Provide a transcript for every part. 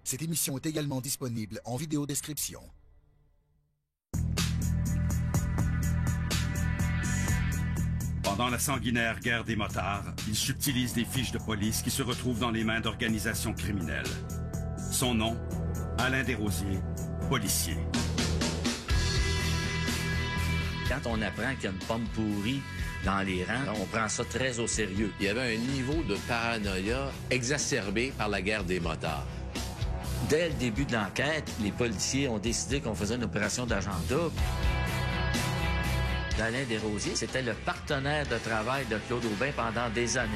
Cette émission est également disponible en vidéodescription. Pendant la sanguinaire guerre des motards, il subtilise des fiches de police qui se retrouvent dans les mains d'organisations criminelles. Son nom, Alain Desrosiers, policier. Quand on apprend qu'il y a une pomme pourrie dans les rangs, on prend ça très au sérieux. Il y avait un niveau de paranoïa exacerbé par la guerre des motards. Dès le début de l'enquête, les policiers ont décidé qu'on faisait une opération d'agent double. Alain Desrosiers, c'était le partenaire de travail de Claude Aubin pendant des années.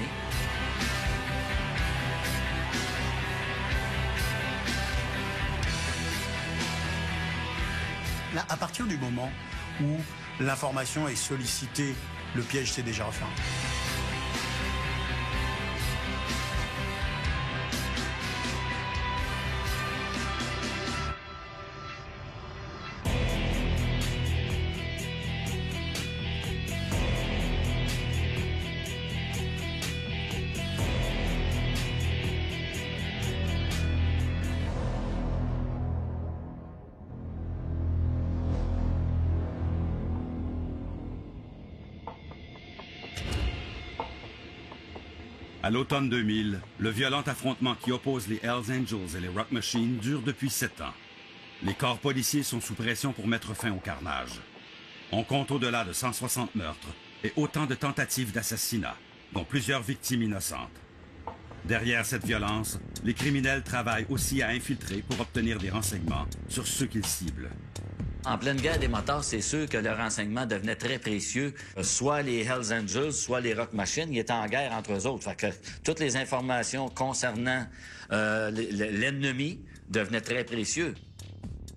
Là, à partir du moment où l'information est sollicitée, le piège s'est déjà refermé. À l'automne 2000, le violent affrontement qui oppose les Hells Angels et les Rock Machines dure depuis 7 ans. Les corps policiers sont sous pression pour mettre fin au carnage. On compte au-delà de 160 meurtres et autant de tentatives d'assassinat, dont plusieurs victimes innocentes. Derrière cette violence, les criminels travaillent aussi à infiltrer pour obtenir des renseignements sur ceux qu'ils ciblent. En pleine guerre des motards, c'est sûr que le renseignement devenait très précieux. Soit les Hells Angels, soit les Rock Machines, ils étaient en guerre entre eux autres. Fait que toutes les informations concernant l'ennemi devenaient très précieux.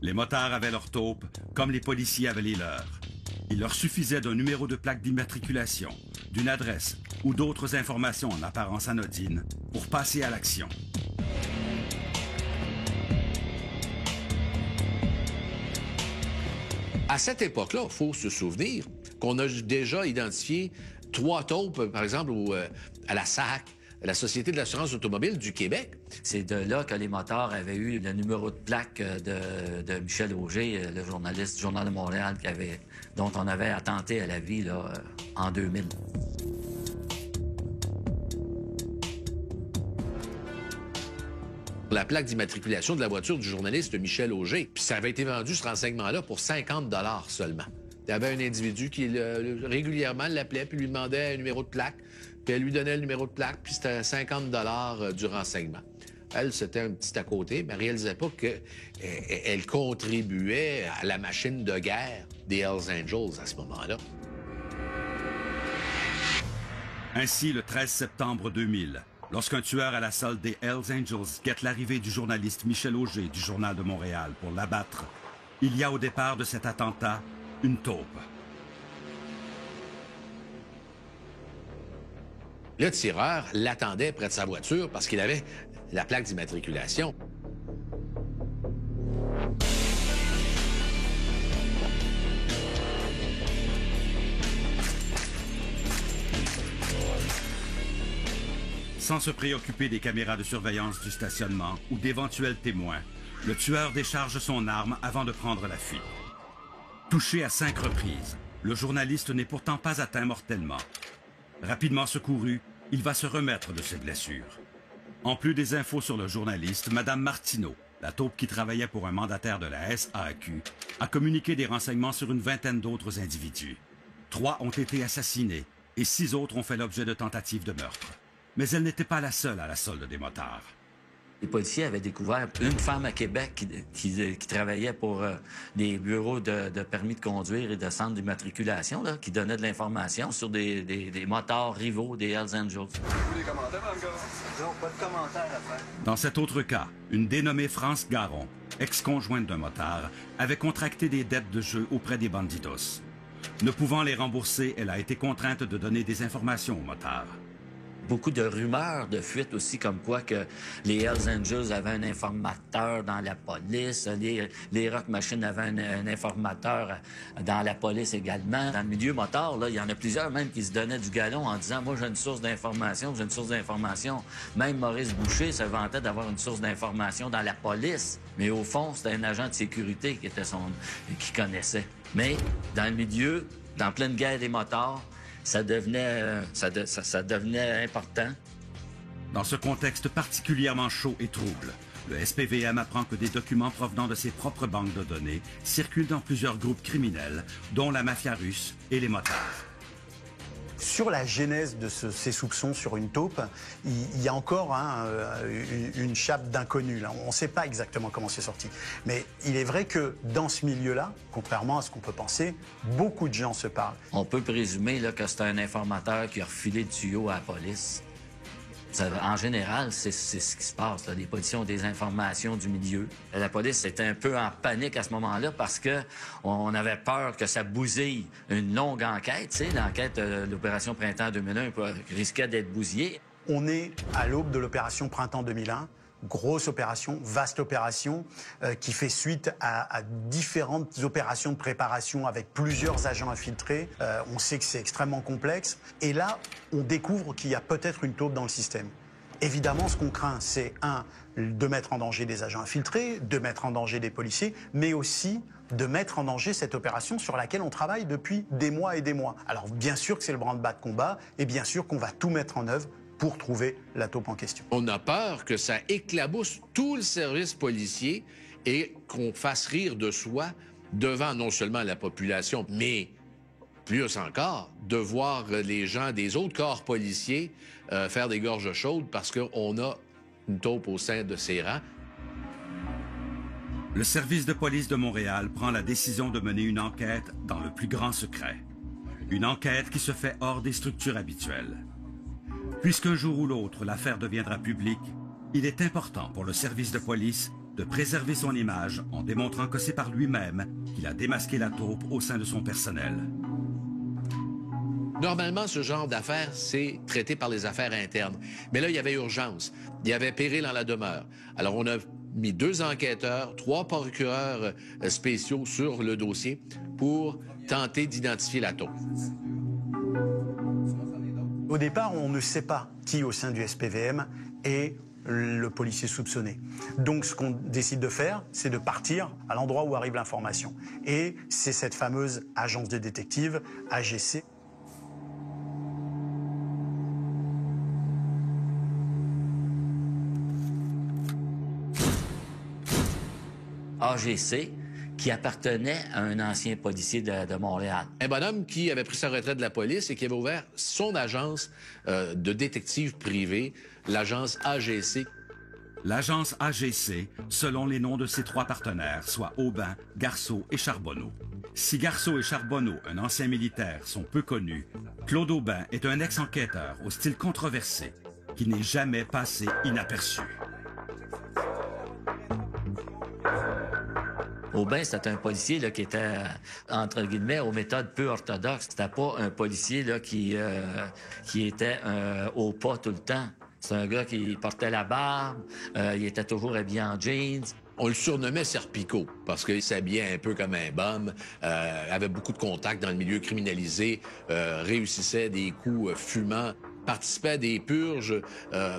Les motards avaient leurs taupes, comme les policiers avaient les leurs. Il leur suffisait d'un numéro de plaque d'immatriculation, d'une adresse ou d'autres informations en apparence anodines pour passer à l'action. À cette époque-là, il faut se souvenir qu'on a déjà identifié 3 taupes, par exemple, à la SAC, la Société de l'assurance automobile du Québec. C'est de là que les motards avaient eu le numéro de plaque de Michel Auger, le journaliste du Journal de Montréal, dont on avait attenté à la vie là, en 2000. La plaque d'immatriculation de la voiture du journaliste Michel Auger. Puis ça avait été vendu, ce renseignement-là, pour 50 $ seulement. Il y avait un individu qui régulièrement l'appelait puis lui demandait un numéro de plaque. Puis elle lui donnait le numéro de plaque, puis c'était 50 $ du renseignement. Elle, c'était un petit à côté, mais elle ne réalisait pas qu'elle contribuait à la machine de guerre des Hells Angels à ce moment-là. Ainsi, le 13 septembre 2000, lorsqu'un tueur à la solde des Hells Angels guette l'arrivée du journaliste Michel Auger du Journal de Montréal pour l'abattre, il y a au départ de cet attentat une taupe. Le tireur l'attendait près de sa voiture parce qu'il avait la plaque d'immatriculation. Sans se préoccuper des caméras de surveillance du stationnement ou d'éventuels témoins, le tueur décharge son arme avant de prendre la fuite. Touché à 5 reprises, le journaliste n'est pourtant pas atteint mortellement. Rapidement secouru, il va se remettre de ses blessures. En plus des infos sur le journaliste, Mme Martineau, la taupe qui travaillait pour un mandataire de la SAQ, a communiqué des renseignements sur une vingtaine d'autres individus. 3 ont été assassinés et 6 autres ont fait l'objet de tentatives de meurtre. Mais elle n'était pas la seule à la solde des motards. Les policiers avaient découvert une femme à Québec qui travaillait pour des bureaux de permis de conduire et de centres d'immatriculation, qui donnait de l'information sur des motards rivaux des Hells Angels. Des commentaires dans le gars? Non, pas de commentaires à faire. Dans cet autre cas, une dénommée France Garon, ex-conjointe d'un motard, avait contracté des dettes de jeu auprès des bandidos. Ne pouvant les rembourser, elle a été contrainte de donner des informations aux motards. Beaucoup de rumeurs de fuite aussi, comme quoi que les Hells Angels avaient un informateur dans la police, les Rock Machine avaient un informateur dans la police également. Dans le milieu motard, là, il y en a plusieurs même qui se donnaient du galon en disant « Moi, j'ai une source d'information, j'ai une source d'information. » Même Maurice Boucher se vantait d'avoir une source d'information dans la police. Mais au fond, c'était un agent de sécurité qui connaissait. Mais dans le milieu, dans pleine guerre des motards, ça devenait important. Dans ce contexte particulièrement chaud et trouble, le SPVM apprend que des documents provenant de ses propres banques de données circulent dans plusieurs groupes criminels, dont la mafia russe et les motards. Sur la genèse de ces soupçons sur une taupe, il y a encore une chape d'inconnu. On ne sait pas exactement comment c'est sorti. Mais il est vrai que dans ce milieu-là, contrairement à ce qu'on peut penser, beaucoup de gens se parlent. On peut présumer là, que c'est un informateur qui a refilé le tuyau à la police. En général, c'est ce qui se passe. Là. Les policiers ont des informations du milieu. La police était un peu en panique à ce moment-là parce que on avait peur que ça bousille une longue enquête. Tu sais, l'enquête de l'opération Printemps 2001 risquait d'être bousillée. On est à l'aube de l'opération Printemps 2001. Grosse opération, vaste opération, qui fait suite à différentes opérations de préparation avec plusieurs agents infiltrés. On sait que c'est extrêmement complexe. Et là, on découvre qu'il y a peut-être une taupe dans le système. Évidemment, ce qu'on craint, c'est de mettre en danger des agents infiltrés, de mettre en danger des policiers, mais aussi de mettre en danger cette opération sur laquelle on travaille depuis des mois et des mois. Alors bien sûr que c'est le branle-bas de combat, et bien sûr qu'on va tout mettre en œuvre pour trouver la taupe en question. On a peur que ça éclabousse tout le service policier et qu'on fasse rire de soi devant non seulement la population, mais plus encore, de voir les gens des autres corps policiers faire des gorges chaudes parce qu'on a une taupe au sein de ses rangs. Le service de police de Montréal prend la décision de mener une enquête dans le plus grand secret. Une enquête qui se fait hors des structures habituelles. Puisqu'un jour ou l'autre, l'affaire deviendra publique, il est important pour le service de police de préserver son image en démontrant que c'est par lui-même qu'il a démasqué la taupe au sein de son personnel. Normalement, ce genre d'affaires, c'est traité par les affaires internes. Mais là, il y avait urgence. Il y avait péril en la demeure. Alors, on a mis 2 enquêteurs, 3 procureurs spéciaux sur le dossier pour tenter d'identifier la taupe. Au départ, on ne sait pas qui au sein du SPVM est le policier soupçonné. Donc ce qu'on décide de faire, c'est de partir à l'endroit où arrive l'information. Et c'est cette fameuse agence de détectives, AGC. AGC, qui appartenait à un ancien policier de Montréal. Un bonhomme qui avait pris sa retraite de la police et qui avait ouvert son agence de détective privé, l'agence AGC. L'agence AGC, selon les noms de ses 3 partenaires, soit Aubin, Garceau et Charbonneau. Si Garceau et Charbonneau, un ancien militaire, sont peu connus, Claude Aubin est un ex-enquêteur au style controversé qui n'est jamais passé inaperçu. Aubin, c'était un policier là, qui était, entre guillemets, aux méthodes peu orthodoxes. C'était pas un policier là, qui était au pas tout le temps. C'est un gars qui portait la barbe, il était toujours habillé en jeans. On le surnommait Serpico parce qu'il s'habillait un peu comme un bum, avait beaucoup de contacts dans le milieu criminalisé, réussissait des coups fumants, participait à des purges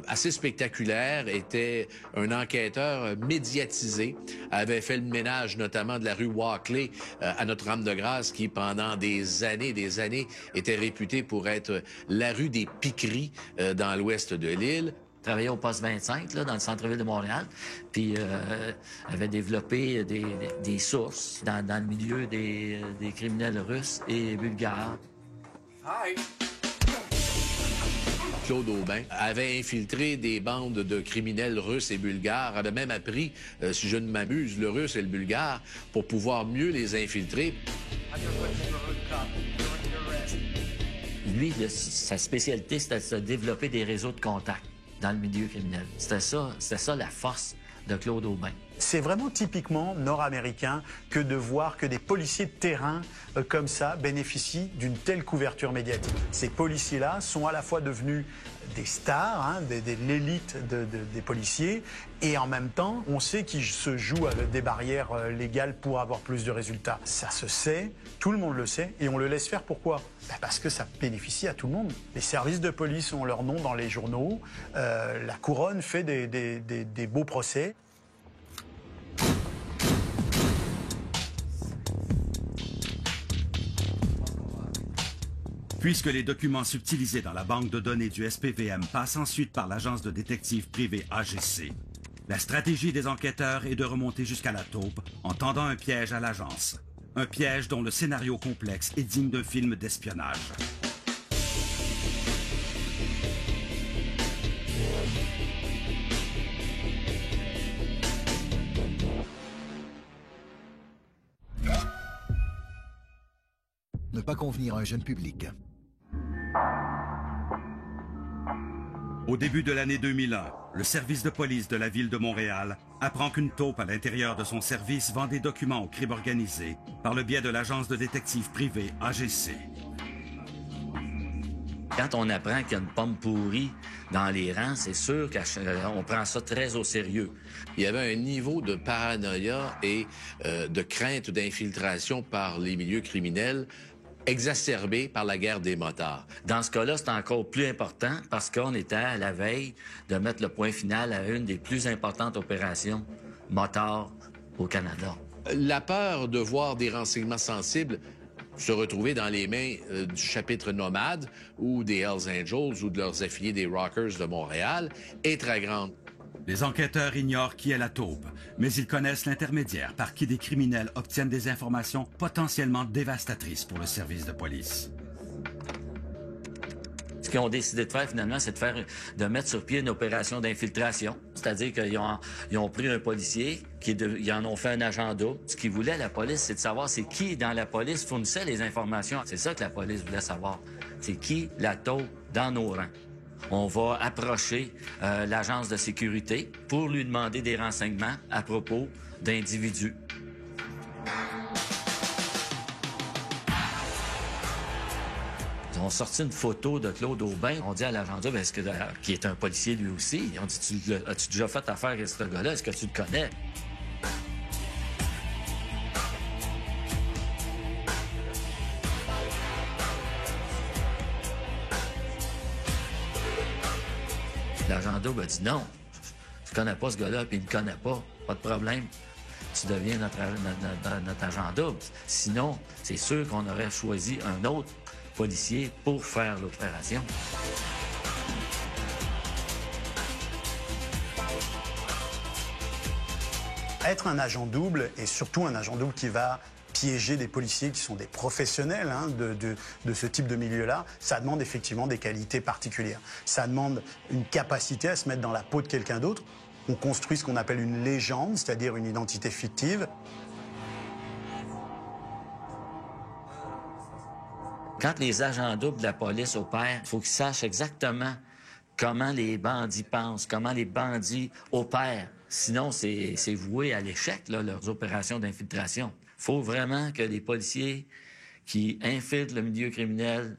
assez spectaculaires, était un enquêteur médiatisé, avait fait le ménage notamment de la rue Walkley à Notre-Dame-de-Grâce qui, pendant des années, était réputée pour être la rue des piqueries dans l'ouest de l'île. Travaillait au poste 25, là, dans le centre-ville de Montréal, puis avait développé des sources dans le milieu des criminels russes et bulgares. Hi. Claude Aubin avait infiltré des bandes de criminels russes et bulgares, avait même appris, si je ne m'abuse, le russe et le bulgare pour pouvoir mieux les infiltrer. Lui, sa spécialité, c'était de se développer des réseaux de contacts dans le milieu criminel. C'était ça la force de Claude Aubin. C'est vraiment typiquement nord-américain que de voir que des policiers de terrain comme ça bénéficient d'une telle couverture médiatique. Ces policiers-là sont à la fois devenus des stars, hein, de l'élite des policiers, et en même temps, on sait qu'ils se jouent avec des barrières légales pour avoir plus de résultats. Ça se sait, tout le monde le sait, et on le laisse faire. Pourquoi? Parce que ça bénéficie à tout le monde. Les services de police ont leur nom dans les journaux, la couronne fait des beaux procès. Puisque les documents subtilisés dans la banque de données du SPVM passent ensuite par l'agence de détectives privée AGC, la stratégie des enquêteurs est de remonter jusqu'à la taupe en tendant un piège à l'agence. Un piège dont le scénario complexe est digne d'un film d'espionnage. Ne pas convenir à un jeune public. Au début de l'année 2001, le service de police de la ville de Montréal apprend qu'une taupe à l'intérieur de son service vend des documents au crime organisé par le biais de l'agence de détectives privée AGC. Quand on apprend qu'il y a une pomme pourrie dans les rangs, c'est sûr qu'on prend ça très au sérieux. Il y avait un niveau de paranoïa et de crainte d'infiltration par les milieux criminels exacerbé par la guerre des motards. Dans ce cas-là, c'est encore plus important parce qu'on était à la veille de mettre le point final à une des plus importantes opérations motards au Canada. La peur de voir des renseignements sensibles se retrouver dans les mains du chapitre nomade ou des Hells Angels ou de leurs affiliés des Rockers de Montréal est très grande. Les enquêteurs ignorent qui est la taupe, mais ils connaissent l'intermédiaire par qui des criminels obtiennent des informations potentiellement dévastatrices pour le service de police. Ce qu'ils ont décidé de faire, finalement, c'est de mettre sur pied une opération d'infiltration. C'est-à-dire qu'ils ont pris un policier, ils en ont fait un agent double. Ce qu'ils voulaient, la police, c'est de savoir c'est qui dans la police fournissait les informations. C'est ça que la police voulait savoir. C'est qui la taupe dans nos rangs. On va approcher l'agence de sécurité pour lui demander des renseignements à propos d'individus. Ils ont sorti une photo de Claude Aubin. On dit à l'agent double, qui est un policier lui aussi, on dit, as-tu déjà fait affaire avec ce gars-là? Est-ce que tu le connais? L'agent double a dit non, je connais pas ce gars-là, puis il me connaît pas, pas de problème. Tu deviens notre agent double. Sinon, c'est sûr qu'on aurait choisi un autre policier pour faire l'opération. Être un agent double, et surtout un agent double qui va piéger des policiers qui sont des professionnels hein, de ce type de milieu-là, ça demande effectivement des qualités particulières. Ça demande une capacité à se mettre dans la peau de quelqu'un d'autre. On construit ce qu'on appelle une légende, c'est-à-dire une identité fictive. Quand les agents doubles de la police opèrent, il faut qu'ils sachent exactement comment les bandits pensent, comment les bandits opèrent. Sinon, c'est voué à l'échec, leurs opérations d'infiltration. Il faut vraiment que les policiers qui infiltrent le milieu criminel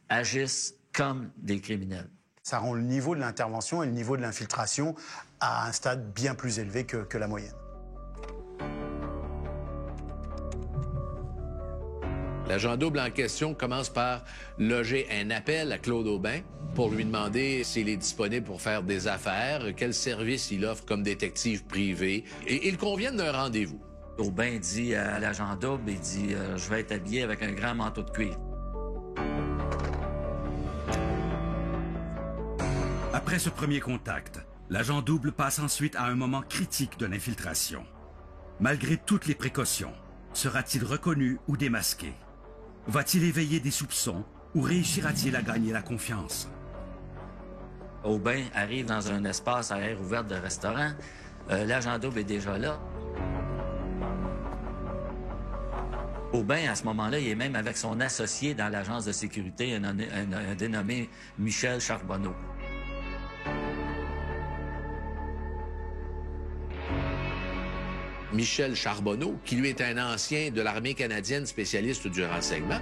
agissent comme des criminels. Ça rend le niveau de l'intervention et le niveau de l'infiltration à un stade bien plus élevé que la moyenne. L'agent double en question commence par loger un appel à Claude Aubin pour lui demander s'il est disponible pour faire des affaires, quel service il offre comme détective privé, et ils conviennent d'un rendez-vous. Aubin dit à l'agent double, il dit « Je vais être habillé avec un grand manteau de cuir ». Après ce premier contact, l'agent double passe ensuite à un moment critique de l'infiltration. Malgré toutes les précautions, sera-t-il reconnu ou démasqué? Va-t-il éveiller des soupçons ou réussira-t-il à gagner la confiance? Aubin arrive dans un espace à air ouverte de restaurant. L'agent double est déjà là. Aubin, à ce moment-là, il est même avec son associé dans l'agence de sécurité, un dénommé Michel Charbonneau. Michel Charbonneau, qui lui est un ancien de l'armée canadienne spécialiste du renseignement.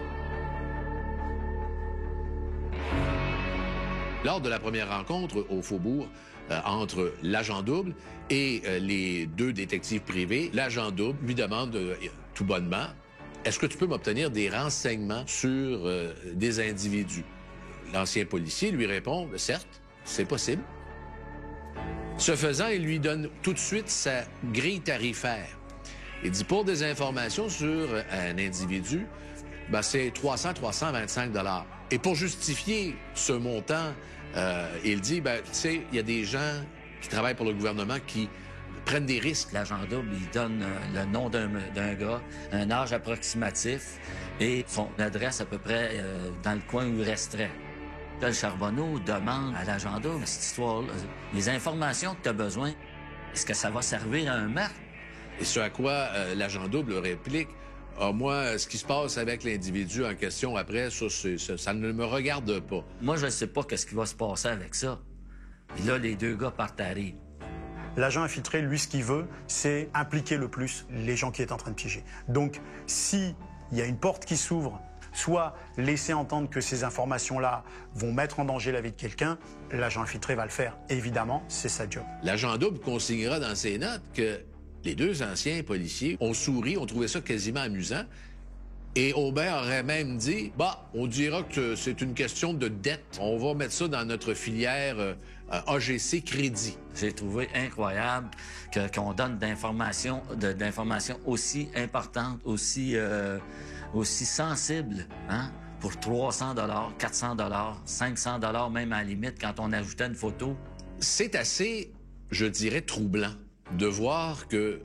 Lors de la première rencontre au Faubourg entre l'agent double et les deux détectives privés, l'agent double lui demande tout bonnement, « Est-ce que tu peux m'obtenir des renseignements sur des individus? » L'ancien policier lui répond, « Certes, c'est possible. » Ce faisant, il lui donne tout de suite sa grille tarifaire. Il dit, pour des informations sur un individu, ben, c'est 325 $. Et pour justifier ce montant, il dit, ben, tu sais, il y a des gens qui travaillent pour le gouvernement qui prennent des risques. L'agent double, il donne le nom d'un gars, un âge approximatif et son adresse à peu près dans le coin où il resterait. Là, le Charbonneau demande à l'agent double, cette histoire-là, les informations que tu as besoin, est-ce que ça va servir à un meurtre? Et ce à quoi l'agent double réplique, « Ah, moi, ce qui se passe avec l'individu en question après, ça ne me regarde pas. » Moi, je ne sais pas qu'est-ce qui va se passer avec ça. Puis là, les deux gars partent à rire. L'agent infiltré, lui, ce qu'il veut, c'est impliquer le plus les gens qui est en train de piéger. Donc, s'il y a une porte qui s'ouvre, soit laisser entendre que ces informations-là vont mettre en danger la vie de quelqu'un, l'agent infiltré va le faire. Évidemment, c'est sa job. L'agent double consignera dans ses notes que les deux anciens policiers ont souri, ont trouvé ça quasiment amusant. Et Aubin aurait même dit, « Bah, on dira que c'est une question de dette. On va mettre ça dans notre filière AGC Crédit. » J'ai trouvé incroyable qu'on donne d'informations aussi importantes, aussi sensibles, hein, pour 300 $, 400 $, 500 $ même à la limite quand on ajoutait une photo. C'est assez, je dirais, troublant de voir que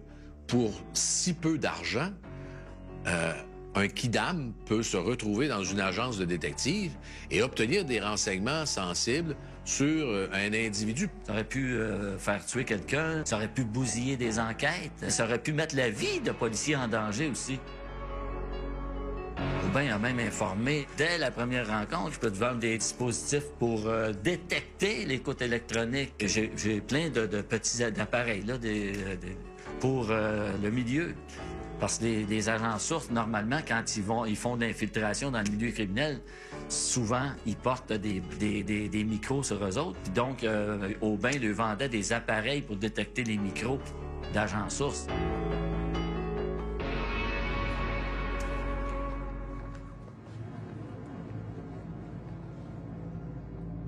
pour si peu d'argent, un kidam peut se retrouver dans une agence de détective et obtenir des renseignements sensibles sur un individu. Ça aurait pu faire tuer quelqu'un, ça aurait pu bousiller des enquêtes, ça aurait pu mettre la vie de policiers en danger aussi. Aubin a même informé, dès la première rencontre, je peux te vendre des dispositifs pour détecter l'écoute électronique. J'ai plein de petits appareils là, pour le milieu. Parce que les agents sources, normalement, quand ils font de l'infiltration dans le milieu criminel, souvent, ils portent des micros sur eux autres. Puis donc, Aubin lui vendait des appareils pour détecter les micros d'agents sources.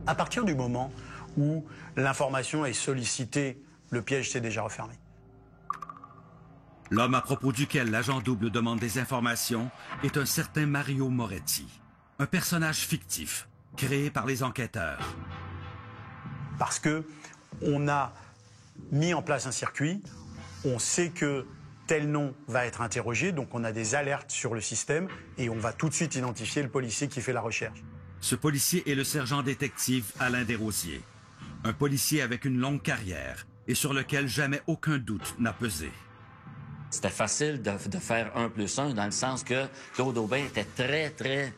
À partir du moment où l'information est sollicitée, le piège s'est déjà refermé. L'homme à propos duquel l'agent double demande des informations est un certain Mario Moretti, un personnage fictif créé par les enquêteurs. Parce que on a mis en place un circuit, on sait que tel nom va être interrogé, donc on a des alertes sur le système et on va tout de suite identifier le policier qui fait la recherche. Ce policier est le sergent détective Alain Desrosiers, un policier avec une longue carrière et sur lequel jamais aucun doute n'a pesé. C'était facile de faire 1+1 dans le sens que Claude Aubin était très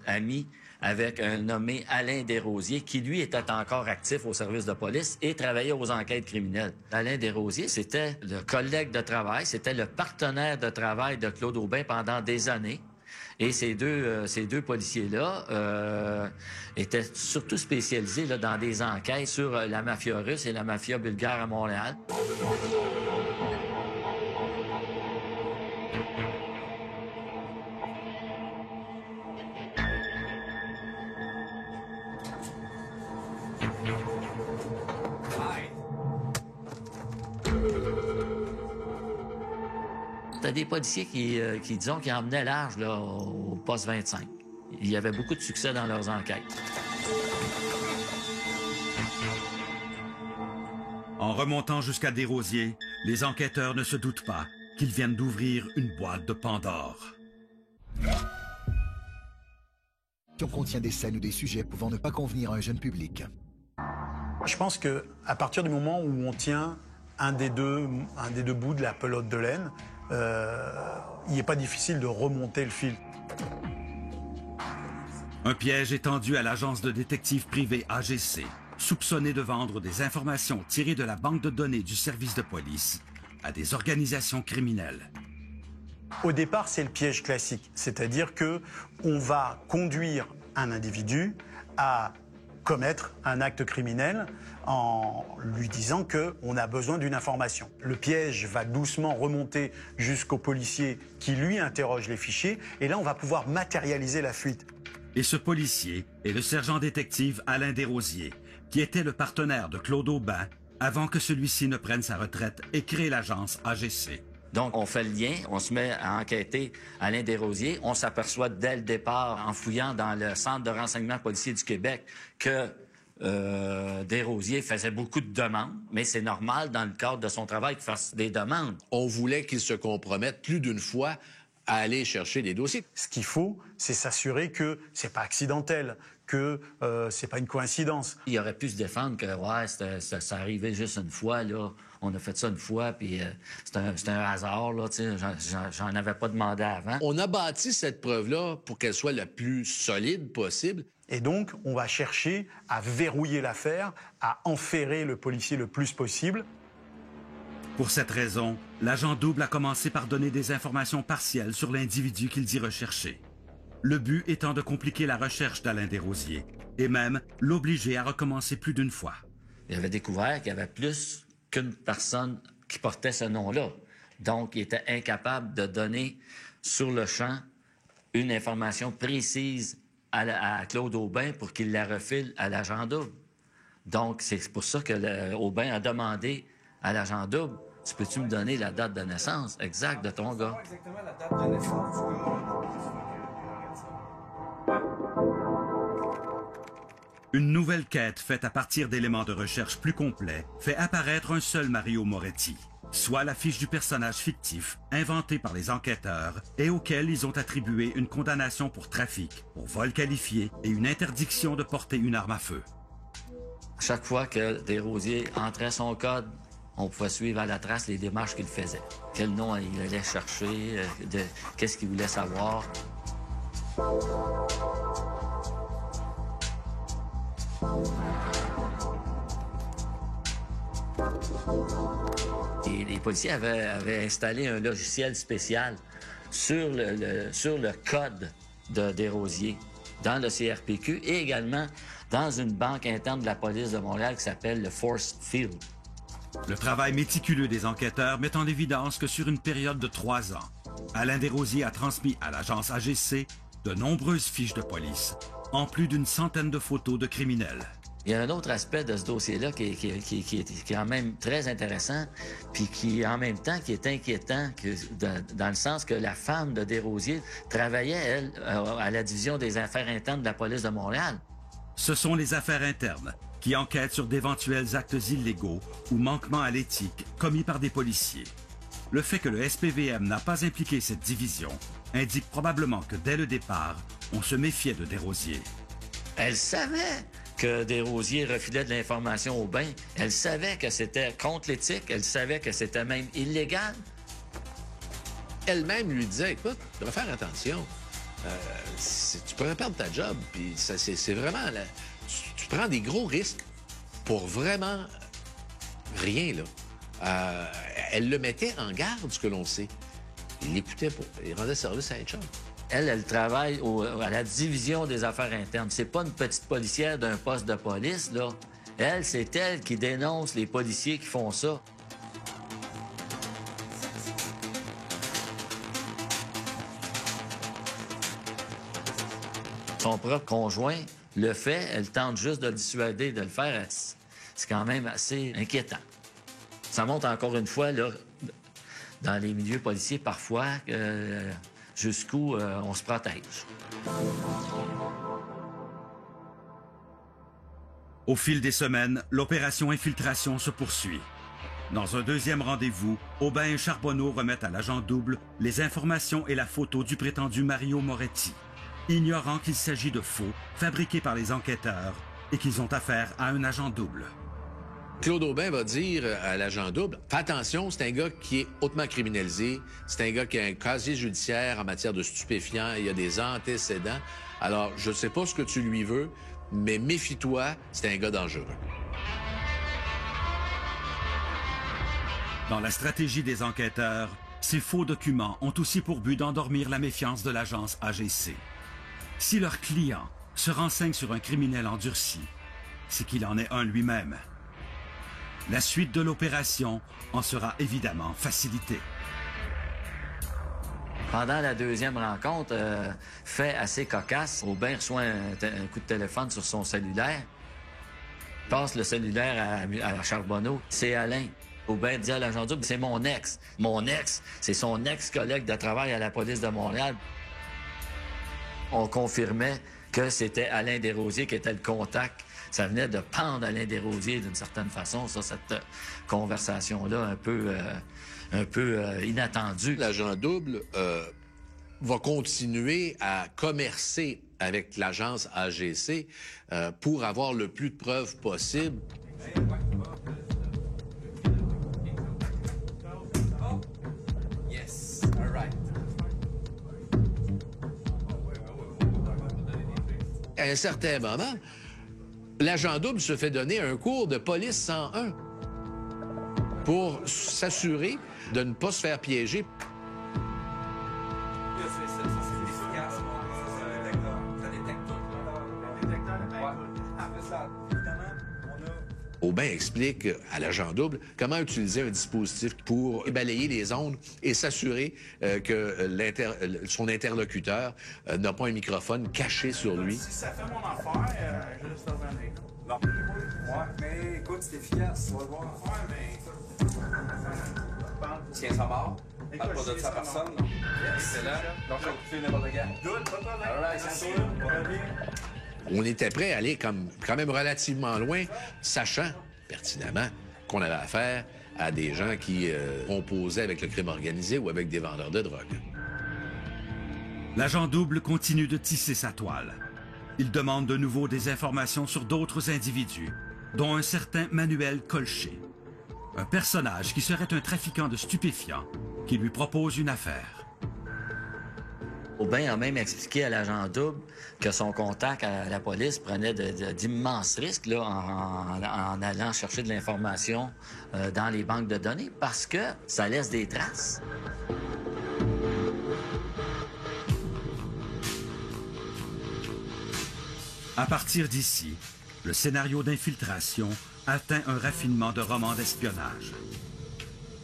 ami avec un nommé Alain Desrosiers qui, lui, était encore actif au service de police et travaillait aux enquêtes criminelles. Alain Desrosiers, c'était le collègue de travail, c'était le partenaire de travail de Claude Aubin pendant des années. Et ces deux policiers-là étaient surtout spécialisés là, dans des enquêtes sur la mafia russe et la mafia bulgare à Montréal. T'as des policiers qui disons, qui emmenaient large là, au poste 25. Il y avait beaucoup de succès dans leurs enquêtes. En remontant jusqu'à Desrosiers, les enquêteurs ne se doutent pas qu'ils viennent d'ouvrir une boîte de Pandore. On contient des scènes ou des sujets pouvant ne pas convenir à un jeune public. Je pense qu'à partir du moment où on tient un des deux bouts de la pelote de laine, il n'est pas difficile de remonter le fil. Un piège est tendu à l'agence de détectives privée AGC, soupçonnée de vendre des informations tirées de la banque de données du service de police à des organisations criminelles. Au départ, c'est le piège classique, c'est-à-dire qu'on va conduire un individu à commettre un acte criminel en lui disant qu'on a besoin d'une information. Le piège va doucement remonter jusqu'au policier qui, lui, interroge les fichiers. Et là, on va pouvoir matérialiser la fuite. Et ce policier est le sergent détective Alain Desrosiers, qui était le partenaire de Claude Aubin avant que celui-ci ne prenne sa retraite et crée l'agence AGC. Donc, on fait le lien, on se met à enquêter Alain Desrosiers. On s'aperçoit dès le départ, en fouillant dans le Centre de renseignement policier du Québec, que Desrosiers faisait beaucoup de demandes, mais c'est normal dans le cadre de son travail qu'il fasse des demandes. On voulait qu'il se compromette plus d'une fois à aller chercher des dossiers. Ce qu'il faut, c'est s'assurer que c'est pas accidentel, que c'est pas une coïncidence. Il aurait pu se défendre que ouais, ça arrivait juste une fois, là. On a fait ça une fois, puis c'est un hasard, là, tu sais, j'en avais pas demandé avant. On a bâti cette preuve-là pour qu'elle soit la plus solide possible. Et donc, on va chercher à verrouiller l'affaire, à enferrer le policier le plus possible. Pour cette raison, l'agent double a commencé par donner des informations partielles sur l'individu qu'il dit rechercher. Le but étant de compliquer la recherche d'Alain Desrosiers et même l'obliger à recommencer plus d'une fois. Il avait découvert qu'il y avait plus qu'une personne qui portait ce nom-là. Donc, il était incapable de donner sur le champ une information précise à Claude Aubin pour qu'il la refile à l'agent double. Donc, c'est pour ça que Aubin a demandé à l'agent double, « Tu peux-tu me donner la date de naissance exacte de ton gars? » Exactement la date de naissance. Une nouvelle quête faite à partir d'éléments de recherche plus complets fait apparaître un seul Mario Moretti, soit la fiche du personnage fictif inventé par les enquêteurs et auquel ils ont attribué une condamnation pour trafic, pour vol qualifié et une interdiction de porter une arme à feu. Chaque fois que Desrosiers entrait son code, on pouvait suivre à la trace les démarches qu'il faisait. Quel nom il allait chercher, qu'est-ce qu'il voulait savoir. Et les policiers avaient installé un logiciel spécial sur le code de Desrosiers dans le CRPQ et également dans une banque interne de la police de Montréal qui s'appelle le Force Field. Le travail méticuleux des enquêteurs met en évidence que sur une période de 3 ans, Alain Desrosiers a transmis à l'agence AGC de nombreuses fiches de police, en plus d'une centaine de photos de criminels. Il y a un autre aspect de ce dossier-là qui est quand même très intéressant, puis qui, en même temps, qui est inquiétant, dans le sens que la femme de Desrosiers travaillait, elle, à la division des affaires internes de la police de Montréal. Ce sont les affaires internes qui enquêtent sur d'éventuels actes illégaux ou manquements à l'éthique commis par des policiers. Le fait que le SPVM n'a pas impliqué cette division indique probablement que dès le départ, on se méfiait de Desrosiers. Elle savait que Desrosiers refilait de l'information au bain. Elle savait que c'était contre l'éthique. Elle savait que c'était même illégal. Elle-même lui disait, écoute, tu devrais faire attention. Tu pourrais perdre ta job. Puis c'est vraiment... Tu prends des gros risques pour vraiment rien, là. Elle le mettait en garde, ce que l'on sait. Il l'écoutait pas. Il rendait service à un chum. Elle travaille à la division des affaires internes. C'est pas une petite policière d'un poste de police, là. Elle, c'est elle qui dénonce les policiers qui font ça. Son propre conjoint le fait, elle tente juste de le dissuader de le faire. C'est quand même assez inquiétant. Ça montre encore une fois, là, dans les milieux policiers, parfois, jusqu'où on se protège. Au fil des semaines, l'opération infiltration se poursuit. Dans un deuxième rendez-vous, Aubin et Charbonneau remettent à l'agent double les informations et la photo du prétendu Mario Moretti, ignorant qu'il s'agit de faux, fabriqués par les enquêteurs, et qu'ils ont affaire à un agent double. Claude Aubin va dire à l'agent double, fais attention, c'est un gars qui est hautement criminalisé, c'est un gars qui a un casier judiciaire en matière de stupéfiants, il y a des antécédents. Alors, je sais pas ce que tu lui veux, mais méfie-toi, c'est un gars dangereux. Dans la stratégie des enquêteurs, ces faux documents ont aussi pour but d'endormir la méfiance de l'agence AGC. Si leurs clients se renseignent sur un criminel endurci, c'est qu'il en est un lui-même. La suite de l'opération en sera évidemment facilitée. Pendant la deuxième rencontre, fait assez cocasse, Aubin reçoit un coup de téléphone sur son cellulaire, passe le cellulaire à Charbonneau. C'est Alain. Aubin dit à l'agent double, c'est mon ex. Mon ex, c'est son ex-collègue de travail à la police de Montréal. On confirmait que c'était Alain Desrosiers qui était le contact. Ça venait de pendre Alain Desrosiers d'une certaine façon, ça, cette conversation-là un peu inattendue. L'agent double va continuer à commercer avec l'agence AGC pour avoir le plus de preuves possible. Yes, all right. À un certain moment, l'agent double se fait donner un cours de police 101 pour s'assurer de ne pas se faire piéger. Aubin explique à l'agent double comment utiliser un dispositif pour balayer les ondes et s'assurer que son interlocuteur n'a pas un microphone caché sur lui. Si ça fait mon affaire, je laisse le revenir. Non. Ouais, mais écoute, c'est efficace. On va le voir. Ouais, mais... Tiens, ça mort. Parle pas de ça à personne, non? Excellent. Donc, je vais couper n'importe quel. Good, pas de problème. All right, c'est sûr. On va bien. On était prêt à aller quand même relativement loin, sachant pertinemment qu'on avait affaire à des gens qui composaient avec le crime organisé ou avec des vendeurs de drogue. L'agent double continue de tisser sa toile. Il demande de nouveau des informations sur d'autres individus, dont un certain Manuel Colcher, un personnage qui serait un trafiquant de stupéfiants qui lui propose une affaire. Aubin a même expliqué à l'agent double que son contact à la police prenait d'immenses risques là, en allant chercher de l'information dans les banques de données parce que ça laisse des traces. À partir d'ici, le scénario d'infiltration atteint un raffinement de roman d'espionnage.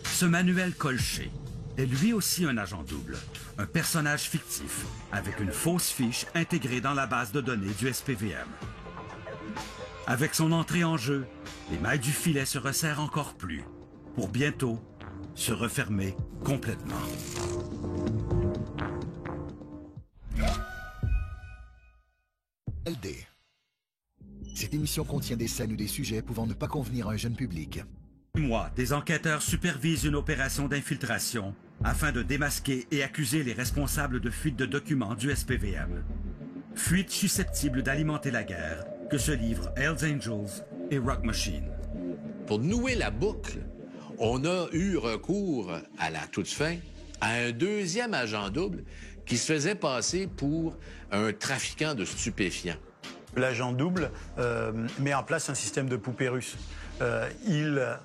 Ce Manuel Colcher est lui aussi un agent double, un personnage fictif avec une fausse fiche intégrée dans la base de données du SPVM. Avec son entrée en jeu, les mailles du filet se resserrent encore plus, pour bientôt se refermer complètement. LD. Cette émission contient des scènes ou des sujets pouvant ne pas convenir à un jeune public. Des enquêteurs supervisent une opération d'infiltration afin de démasquer et accuser les responsables de fuite de documents du SPVM. Fuite susceptible d'alimenter la guerre que se livrent Hells Angels et Rock Machine. Pour nouer la boucle, on a eu recours à la toute fin à un deuxième agent double qui se faisait passer pour un trafiquant de stupéfiants. L'agent double met en place un système de poupée russe. Il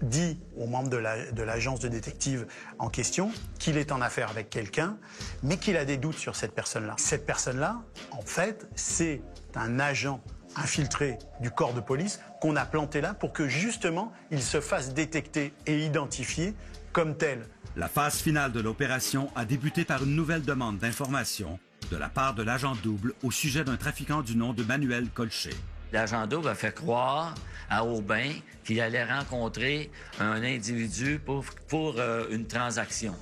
dit aux membres de l'agence de détective en question qu'il est en affaire avec quelqu'un, mais qu'il a des doutes sur cette personne-là. Cette personne-là, en fait, c'est un agent infiltré du corps de police qu'on a planté là pour que, justement, il se fasse détecter et identifier comme tel. La phase finale de l'opération a débuté par une nouvelle demande d'information de la part de l'agent double au sujet d'un trafiquant du nom de Manuel Colcher. L'agent double a fait croire à Aubin qu'il allait rencontrer un individu pour une transaction,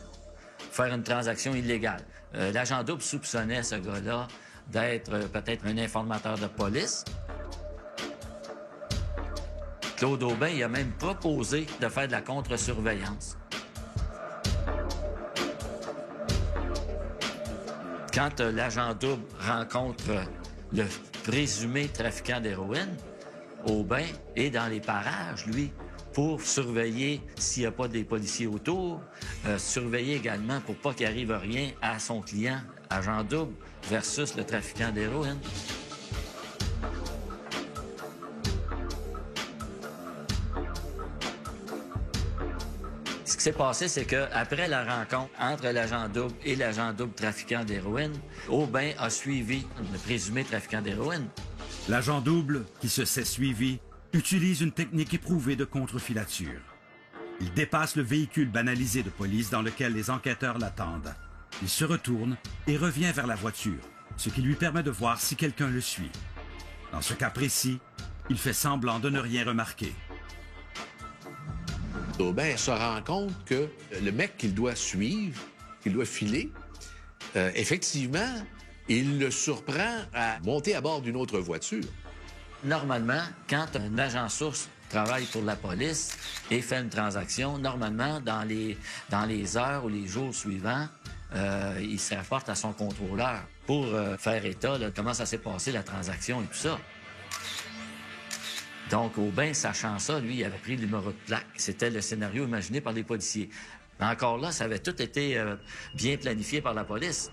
faire une transaction illégale. L'agent double soupçonnait ce gars-là d'être peut-être un informateur de police. Claude Aubin il a même proposé de faire de la contre-surveillance. Quand l'agent double rencontre le présumé trafiquant d'héroïne, Aubin est dans les parages, lui, pour surveiller s'il n'y a pas des policiers autour, surveiller également pour pas qu'il arrive rien à son client, agent double, versus le trafiquant d'héroïne. Ce qui s'est passé, c'est qu'après la rencontre entre l'agent double et l'agent double trafiquant d'héroïne, Aubin a suivi le présumé trafiquant d'héroïne. L'agent double, qui se sait suivi, utilise une technique éprouvée de contre-filature. Il dépasse le véhicule banalisé de police dans lequel les enquêteurs l'attendent. Il se retourne et revient vers la voiture, ce qui lui permet de voir si quelqu'un le suit. Dans ce cas précis, il fait semblant de ne rien remarquer. Aubin se rend compte que le mec qu'il doit suivre, qu'il doit filer, effectivement, il le surprend à monter à bord d'une autre voiture. Normalement, quand un agent source travaille pour la police et fait une transaction, normalement, dans les heures ou les jours suivants, il se rapporte à son contrôleur pour faire état de comment ça s'est passé, la transaction et tout ça. Donc, Aubin, sachant ça, lui, il avait pris le numéro de plaque. C'était le scénario imaginé par les policiers. Mais encore là, ça avait tout été bien planifié par la police.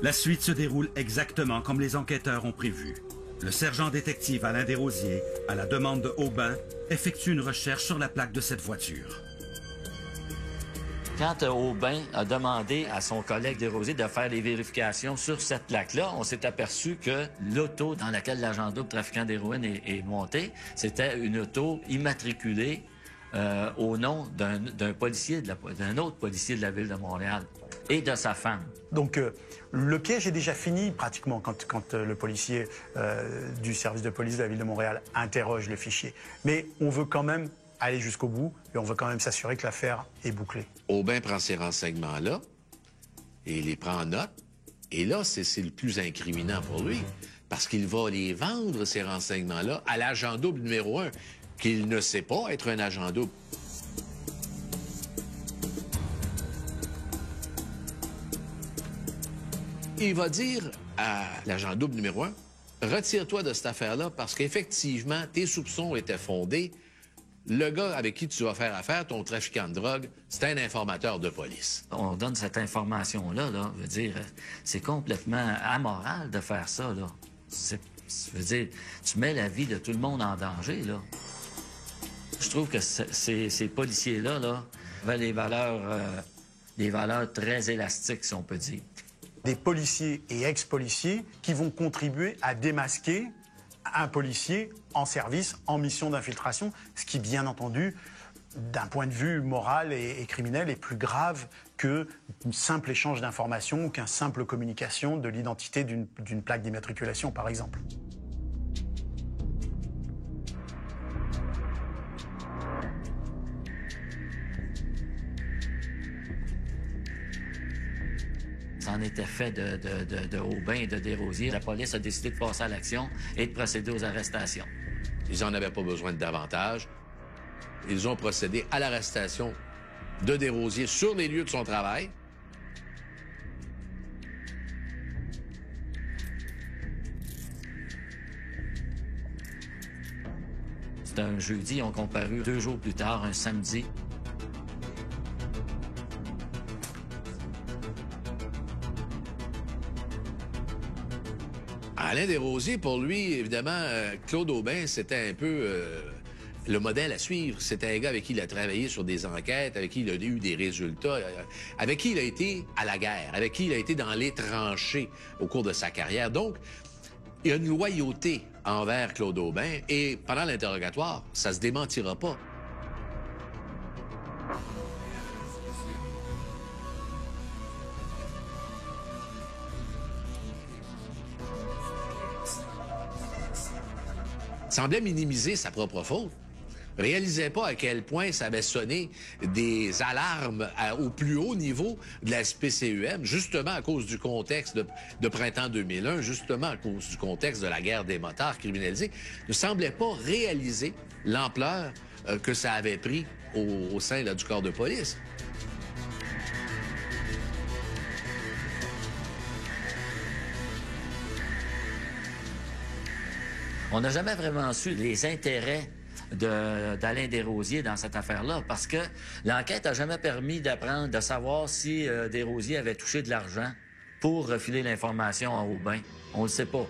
La suite se déroule exactement comme les enquêteurs ont prévu. Le sergent détective Alain Desrosiers, à la demande de Aubin, effectue une recherche sur la plaque de cette voiture. Quand Aubin a demandé à son collègue Desrosiers de faire les vérifications sur cette plaque-là, on s'est aperçu que l'auto dans laquelle l'agent double trafiquant d'héroïne est monté, c'était une auto immatriculée au nom d'un policier, d'un autre policier de la Ville de Montréal et de sa femme. Donc, le piège est déjà fini pratiquement quand le policier du service de police de la Ville de Montréal interroge le fichier. Mais on veut quand même aller jusqu'au bout et on veut quand même s'assurer que l'affaire est bouclée. Aubin prend ces renseignements-là et il les prend en note. Et là, c'est le plus incriminant pour lui, parce qu'il va les vendre, ces renseignements-là, à l'agent double numéro 1, qu'il ne sait pas être un agent double. Il va dire à l'agent double numéro 1, « Retire-toi de cette affaire-là parce qu'effectivement, tes soupçons étaient fondés. Le gars avec qui tu vas faire affaire, ton trafiquant de drogue, c'est un informateur de police. » On donne cette information-là, veut dire, c'est complètement amoral de faire ça, là. Veut dire, tu mets la vie de tout le monde en danger, là. Je trouve que ces policiers-là, avaient des valeurs très élastiques, si on peut dire. Des policiers et ex-policiers qui vont contribuer à démasquer un policier en service, en mission d'infiltration, ce qui, bien entendu, d'un point de vue moral et criminel, est plus grave qu'un simple échange d'informations ou qu'une simple communication de l'identité d'une plaque d'immatriculation, par exemple. Ça en était fait de Aubin et de Desrosiers. La police a décidé de passer à l'action et de procéder aux arrestations. Ils n'en avaient pas besoin de davantage. Ils ont procédé à l'arrestation de Desrosiers sur les lieux de son travail. C'était un jeudi, ils ont comparu 2 jours plus tard, un samedi. Alain Desrosiers, pour lui, évidemment, Claude Aubin, c'était un peu le modèle à suivre. C'était un gars avec qui il a travaillé sur des enquêtes, avec qui il a eu des résultats, avec qui il a été à la guerre, avec qui il a été dans les tranchées au cours de sa carrière. Donc, il y a une loyauté envers Claude Aubin et pendant l'interrogatoire, ça se démentira pas. Semblait minimiser sa propre faute. Réalisait pas à quel point ça avait sonné des alarmes au plus haut niveau de la SPCUM, justement à cause du contexte de printemps 2001, justement à cause du contexte de la guerre des motards criminalisés, ne semblait pas réaliser l'ampleur que ça avait pris au sein là, du corps de police. On n'a jamais vraiment su les intérêts d'Alain Desrosiers dans cette affaire-là, parce que l'enquête n'a jamais permis d'apprendre, de savoir si Desrosiers avait touché de l'argent pour refiler l'information à Aubin. On ne le sait pas.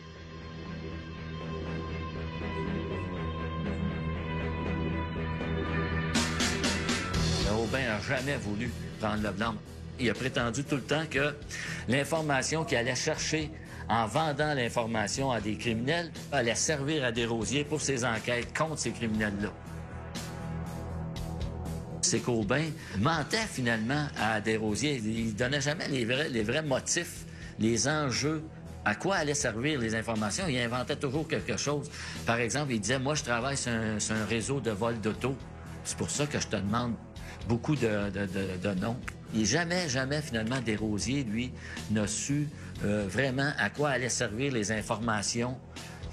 Aubin n'a jamais voulu prendre le blâme. Il a prétendu tout le temps que l'information qu'il allait chercher en vendant l'information à des criminels allait servir à Desrosiers pour ses enquêtes contre ces criminels-là. C'est qu'Aubin mentait finalement à Desrosiers. Il ne donnait jamais les vrais motifs, les enjeux, à quoi allaient servir les informations. Il inventait toujours quelque chose. Par exemple, il disait, moi, je travaille sur un réseau de vol d'auto. C'est pour ça que je te demande beaucoup de noms. Et jamais, finalement, Desrosiers, lui, n'a su vraiment à quoi allaient servir les informations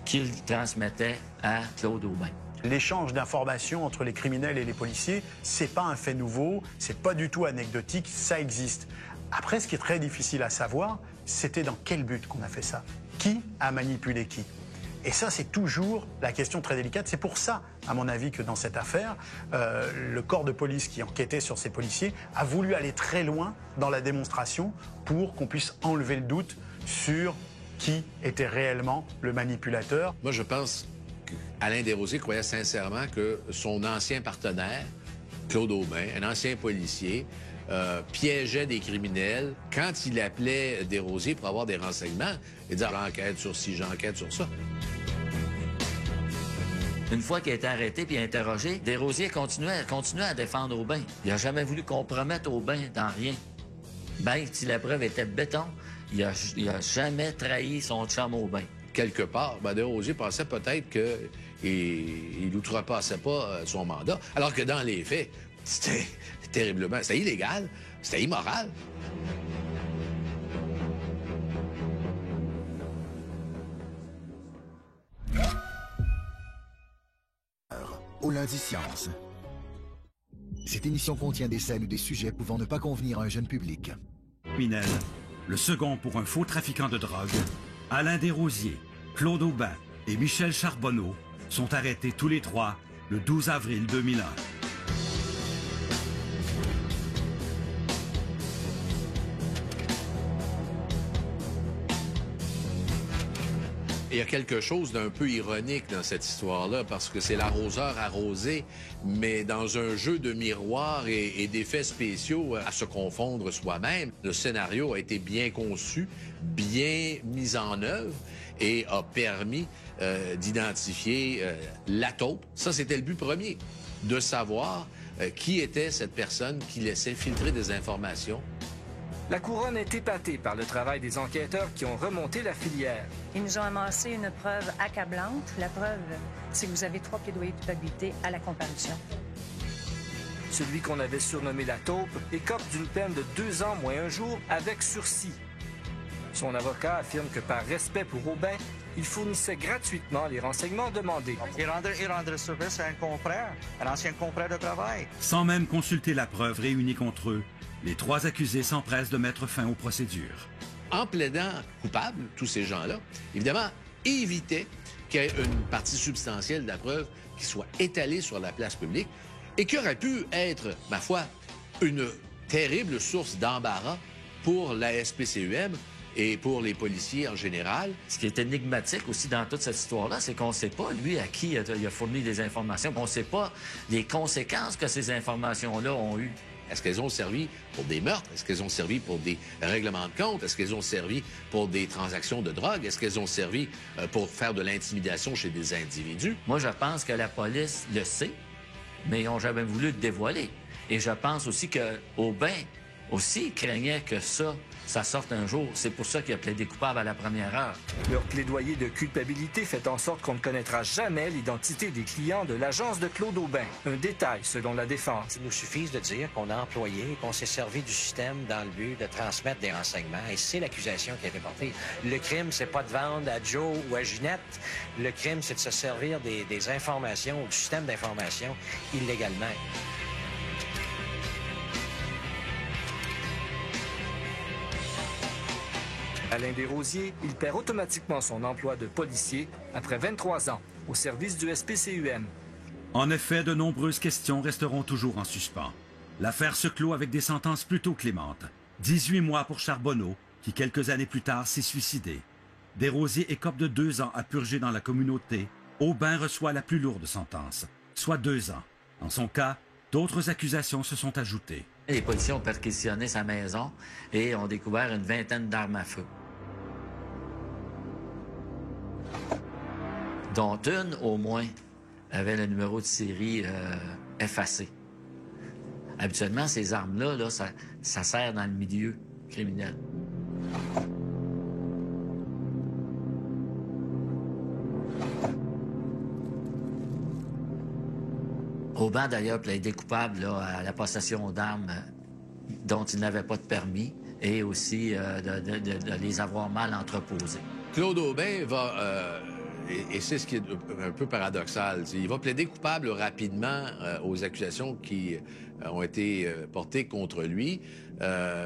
qu'il transmettait à Claude Aubin. L'échange d'informations entre les criminels et les policiers, c'est pas un fait nouveau, c'est pas du tout anecdotique, ça existe. Après, ce qui est très difficile à savoir, c'était dans quel but qu'on a fait ça. Qui a manipulé qui? Et ça, c'est toujours la question très délicate. C'est pour ça, à mon avis, que dans cette affaire, le corps de police qui enquêtait sur ces policiers a voulu aller très loin dans la démonstration pour qu'on puisse enlever le doute sur qui était réellement le manipulateur. Moi, je pense qu'Alain Desrosiers croyait sincèrement que son ancien partenaire, Claude Aubin, un ancien policier, piégeait des criminels. Quand il appelait Desrosiers pour avoir des renseignements, il disait « j'enquête sur ci, j'enquête sur ça ». Une fois qu'il a été arrêté puis interrogé, Desrosiers continuait à défendre Aubin. Il n'a jamais voulu compromettre Aubin dans rien. Ben, si la preuve était béton, il a jamais trahi son chum Aubin. Quelque part, Desrosiers pensait peut-être qu'il n'outrepassait pas son mandat, alors que dans les faits, c'était terriblement... C'était illégal, c'était immoral. Au lundi Science. Cette émission contient des scènes ou des sujets pouvant ne pas convenir à un jeune public. Criminel, le second pour un faux trafiquant de drogue, Alain Desrosiers, Claude Aubin et Michel Charbonneau sont arrêtés tous les trois le 12 avril 2001. Il y a quelque chose d'un peu ironique dans cette histoire-là, parce que c'est l'arroseur arrosé, mais dans un jeu de miroirs et d'effets spéciaux à se confondre soi-même. Le scénario a été bien conçu, bien mis en œuvre et a permis d'identifier la taupe. Ça, c'était le but premier, de savoir qui était cette personne qui laissait filtrer des informations. La couronne est épatée par le travail des enquêteurs qui ont remonté la filière. Ils nous ont amassé une preuve accablante. La preuve, c'est que vous avez 3 plaidoyers de culpabilité à la comparution. Celui qu'on avait surnommé la taupe écope d'une peine de 2 ans moins 1 jour avec sursis. Son avocat affirme que par respect pour Aubin, il fournissait gratuitement les renseignements demandés. Il rendait service à un confrère, un ancien confrère de travail. Sans même consulter la preuve réunie contre eux, les 3 accusés s'empressent de mettre fin aux procédures. En plaidant coupable, tous ces gens-là, évidemment, évitaient qu'il y ait une partie substantielle de la preuve qui soit étalée sur la place publique et qui aurait pu être, ma foi, une terrible source d'embarras pour la SPCUM et pour les policiers en général. Ce qui est énigmatique aussi dans toute cette histoire-là, c'est qu'on ne sait pas, lui, à qui il a fourni des informations. On ne sait pas les conséquences que ces informations-là ont eues. Est-ce qu'elles ont servi pour des meurtres? Est-ce qu'elles ont servi pour des règlements de compte? Est-ce qu'elles ont servi pour des transactions de drogue? Est-ce qu'elles ont servi pour faire de l'intimidation chez des individus? Moi, je pense que la police le sait, mais ils n'ont jamais voulu le dévoiler. Et je pense aussi que Aubin aussi craignait que ça sorte un jour. C'est pour ça qu'il a plaidé coupable à la première heure. Leur plaidoyer de culpabilité fait en sorte qu'on ne connaîtra jamais l'identité des clients de l'agence de Claude Aubin. Un détail selon la défense. Il nous suffit de dire qu'on a employé et qu'on s'est servi du système dans le but de transmettre des renseignements. Et c'est l'accusation qui a été portée. Le crime, c'est pas de vendre à Joe ou à Ginette. Le crime, c'est de se servir des informations ou du système d'information illégalement. Alain Desrosiers, il perd automatiquement son emploi de policier après 23 ans au service du SPCUM. En effet, de nombreuses questions resteront toujours en suspens. L'affaire se clôt avec des sentences plutôt clémentes. 18 mois pour Charbonneau, qui quelques années plus tard s'est suicidé. Desrosiers écope de 2 ans à purger dans la communauté. Aubin reçoit la plus lourde sentence, soit 2 ans. En son cas, d'autres accusations se sont ajoutées. Les policiers ont perquisitionné sa maison et ont découvert une vingtaine d'armes à feu, dont une, au moins, avait le numéro de série effacé. Habituellement, ces armes-là, là, ça sert dans le milieu criminel. Aubin, d'ailleurs, plaidé coupable là, à la possession d'armes dont il n'avait pas de permis et aussi de les avoir mal entreposées. Claude Aubin va... Et c'est ce qui est un peu paradoxal. Il va plaider coupable rapidement aux accusations qui ont été portées contre lui.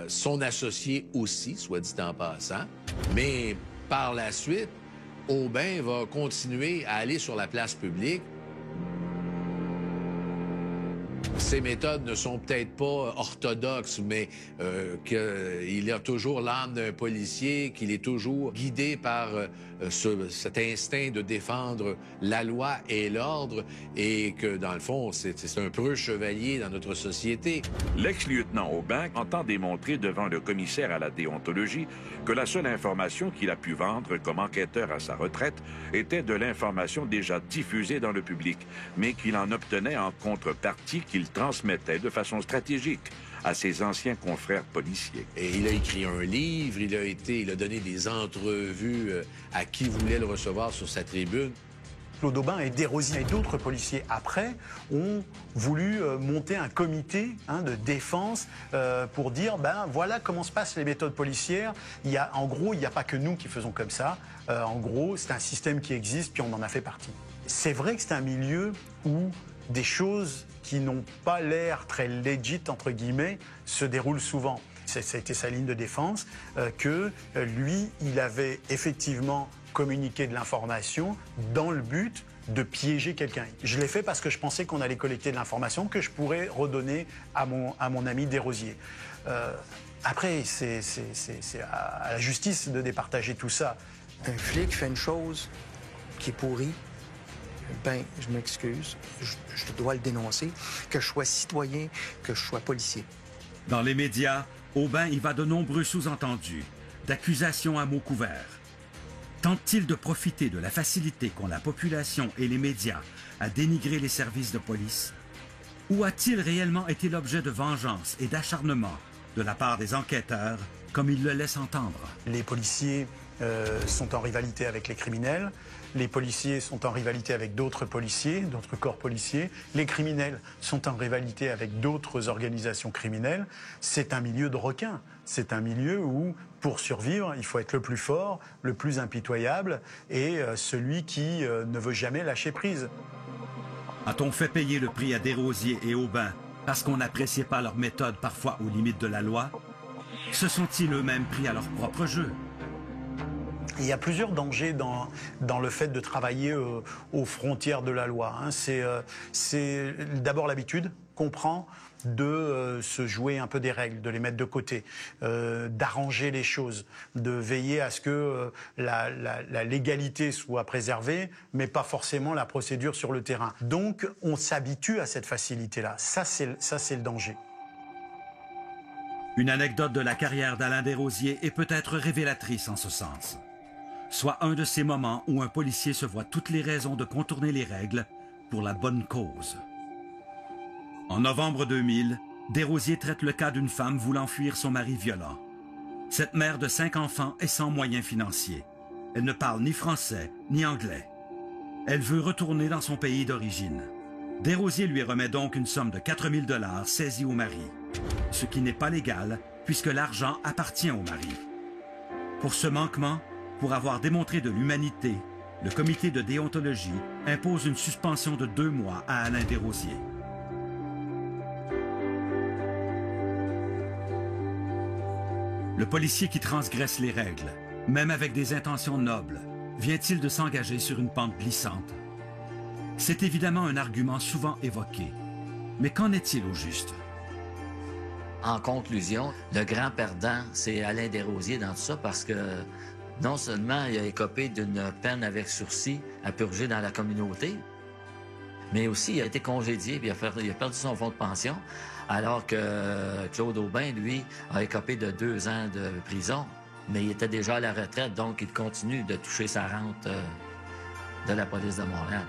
Son associé aussi, soit dit en passant. Mais par la suite, Aubin va continuer à aller sur la place publique. Ses méthodes ne sont peut-être pas orthodoxes, mais qu'il a toujours l'âme d'un policier, qu'il est toujours guidé par cet instinct de défendre la loi et l'ordre, et que, dans le fond, c'est un preux chevalier dans notre société. L'ex-lieutenant Aubin entend démontrer devant le commissaire à la déontologie que la seule information qu'il a pu vendre comme enquêteur à sa retraite était de l'information déjà diffusée dans le public, mais qu'il en obtenait en contrepartie qu'il transmettait de façon stratégique à ses anciens confrères policiers. Et il a écrit un livre, il a donné des entrevues à qui voulait le recevoir sur sa tribune. Claude Aubin et Desrosiers et d'autres policiers après ont voulu monter un comité de défense pour dire voilà comment se passent les méthodes policières. En gros, il n'y a pas que nous qui faisons comme ça. En gros, c'est un système qui existe, puis on en a fait partie. C'est vrai que c'est un milieu où des choses qui n'ont pas l'air très legit, entre guillemets, se déroulent souvent. Ça a été sa ligne de défense, que lui, il avait effectivement communiqué de l'information dans le but de piéger quelqu'un. Je l'ai fait parce que je pensais qu'on allait collecter de l'information que je pourrais redonner à mon ami Desrosiers. Après, c'est à la justice de départager tout ça. Un flic fait une chose qui est pourrie, ben, je m'excuse, je dois le dénoncer, que je sois citoyen, que je sois policier. Dans les médias, Aubin y va de nombreux sous-entendus, d'accusations à mots couverts. Tente-t-il de profiter de la facilité qu'ont la population et les médias à dénigrer les services de police? Ou a-t-il réellement été l'objet de vengeance et d'acharnement de la part des enquêteurs, comme il le laisse entendre? Les policiers sont en rivalité avec les criminels. Les policiers sont en rivalité avec d'autres policiers, d'autres corps policiers. Les criminels sont en rivalité avec d'autres organisations criminelles. C'est un milieu de requins. C'est un milieu où, pour survivre, il faut être le plus fort, le plus impitoyable et celui qui ne veut jamais lâcher prise. A-t-on fait payer le prix à Desrosiers et Aubin parce qu'on n'appréciait pas leurs méthodes parfois aux limites de la loi? Se sont-ils eux-mêmes pris à leur propre jeu? Il y a plusieurs dangers dans le fait de travailler aux frontières de la loi. C'est d'abord l'habitude qu'on prend de se jouer un peu des règles, de les mettre de côté, d'arranger les choses, de veiller à ce que la légalité soit préservée, mais pas forcément la procédure sur le terrain. Donc on s'habitue à cette facilité-là. Ça, c'est le danger. Une anecdote de la carrière d'Alain Desrosiers est peut-être révélatrice en ce sens. Soit un de ces moments où un policier se voit toutes les raisons de contourner les règles pour la bonne cause. En novembre 2000, Desrosiers traite le cas d'une femme voulant fuir son mari violent. Cette mère de 5 enfants est sans moyens financiers. Elle ne parle ni français ni anglais. Elle veut retourner dans son pays d'origine. Desrosiers lui remet donc une somme de 4 000 $ saisie au mari, ce qui n'est pas légal puisque l'argent appartient au mari. Pour ce manquement, pour avoir démontré de l'humanité, le comité de déontologie impose une suspension de 2 mois à Alain Desrosiers. Le policier qui transgresse les règles, même avec des intentions nobles, vient-il de s'engager sur une pente glissante? C'est évidemment un argument souvent évoqué. Mais qu'en est-il au juste? En conclusion, le grand perdant, c'est Alain Desrosiers dans tout ça parce que non seulement il a écopé d'une peine avec sursis à purger dans la communauté, Mais aussi, il a été congédié, puis il a perdu son fonds de pension, alors que Claude Aubin, lui, a écopé de 2 ans de prison. Mais il était déjà à la retraite, donc il continue de toucher sa rente de la police de Montréal.